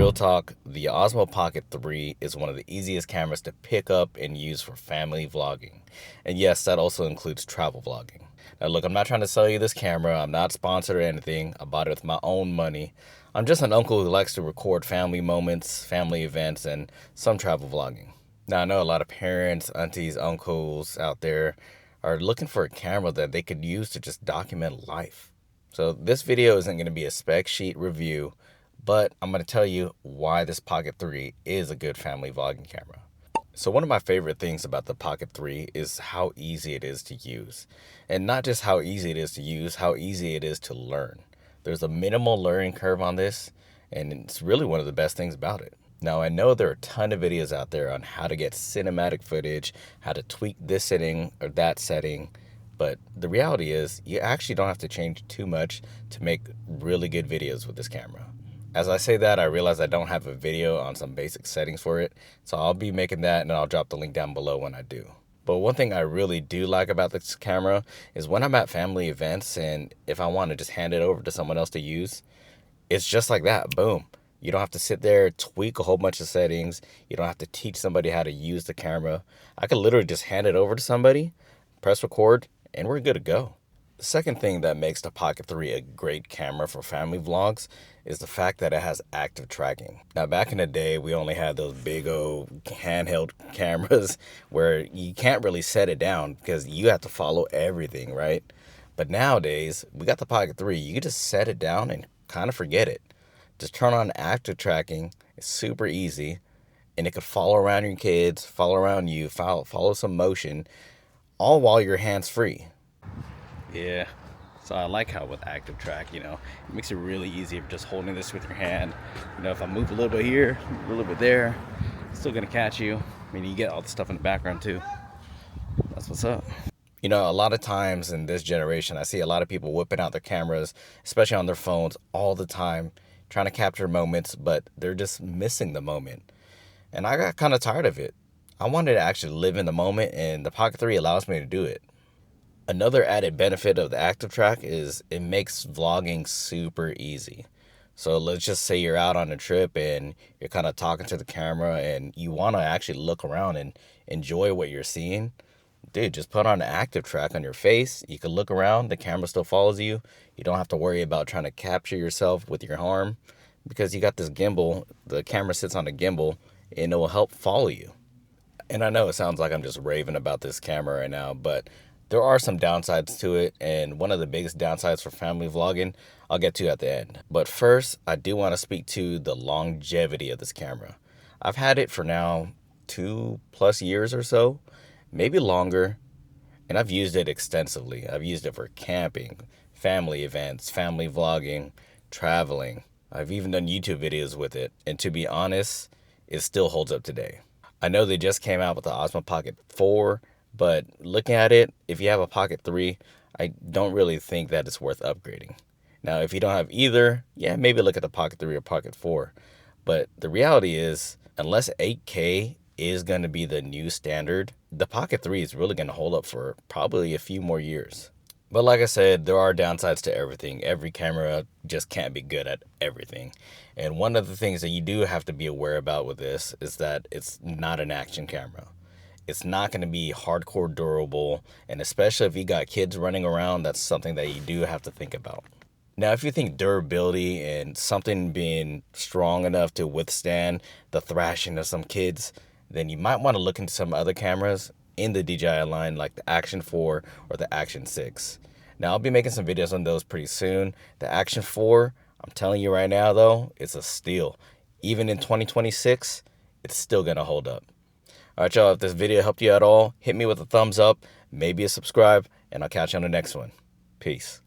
Real talk, the Osmo Pocket 3 is one of the easiest cameras to pick up and use for family vlogging. And yes, that also includes travel vlogging. Now look, I'm not trying to sell you this camera. I'm not sponsored or anything. I bought it with my own money. I'm just an uncle who likes to record family moments, family events, and some travel vlogging. Now I know a lot of parents, aunties, uncles out there are looking for a camera that they could use to just document life. So this video isn't going to be a spec sheet review, but I'm going to tell you why this Pocket 3 is a good family vlogging camera. So one of my favorite things about the Pocket 3 is how easy it is to use. And not just how easy it is to use, how easy it is to learn. There's a minimal learning curve on this, and it's really one of the best things about it. Now, I know there are a ton of videos out there on how to get cinematic footage, how to tweak this setting or that setting, but the reality is you actually don't have to change too much to make really good videos with this camera. As I say that, I realize I don't have a video on some basic settings for it, so I'll be making that and I'll drop the link down below when I do. But one thing I really do like about this camera is when I'm at family events and if I want to just hand it over to someone else to use, it's just like that, boom. You don't have to sit there, tweak a whole bunch of settings. You don't have to teach somebody how to use the camera. I could literally just hand it over to somebody, press record, and we're good to go. The second thing that makes the Pocket 3 a great camera for family vlogs is the fact that it has active tracking. Now, back in the day, we only had those big old handheld cameras where you can't really set it down because you have to follow everything, right? But nowadays, we got the Pocket 3. You can just set it down and kind of forget it. Just turn on active tracking. It's super easy, and it could follow around your kids, follow around you, follow some motion, all while your hands free. Yeah, so I like how with active track, it makes it really easy if just holding this with your hand. If I move a little bit here, a little bit there, it's still gonna catch you. I mean, you get all the stuff in the background too. That's what's up. A lot of times in this generation, I see a lot of people whipping out their cameras, especially on their phones all the time, trying to capture moments, but they're just missing the moment. And I got kind of tired of it. I wanted to actually live in the moment, and the Pocket 3 allows me to do it. Another added benefit of the Active Track is it makes vlogging super easy. So let's just say you're out on a trip and you're kind of talking to the camera and you want to actually look around and enjoy what you're seeing. Dude, just put on an Active Track on your face. You can look around, the camera still follows you. You don't have to worry about trying to capture yourself with your arm because you got this gimbal. The camera sits on a gimbal and it will help follow you. And I know it sounds like I'm just raving about this camera right now, but there are some downsides to it, and one of the biggest downsides for family vlogging, I'll get to at the end. But first, I do want to speak to the longevity of this camera. I've had it for now 2+ years or so, maybe longer, and I've used it extensively. I've used it for camping, family events, family vlogging, traveling. I've even done YouTube videos with it, and to be honest, it still holds up today. I know they just came out with the Osmo Pocket 4, but looking at it, if you have a Pocket 3, I don't really think that it's worth upgrading. Now, if you don't have either, yeah, maybe look at the Pocket 3 or Pocket 4. But the reality is, unless 8K is going to be the new standard, the Pocket 3 is really going to hold up for probably a few more years. But like I said, there are downsides to everything. Every camera just can't be good at everything. And one of the things that you do have to be aware about with this is that it's not an action camera. It's not going to be hardcore durable, and especially if you got kids running around, that's something that you do have to think about. Now, if you think durability and something being strong enough to withstand the thrashing of some kids, then you might want to look into some other cameras in the DJI line like the Action 4 or the Action 6. Now, I'll be making some videos on those pretty soon. The Action 4, I'm telling you right now though, it's a steal. Even in 2026, it's still going to hold up. All right, y'all, if this video helped you at all, hit me with a thumbs up, maybe a subscribe, and I'll catch you on the next one. Peace.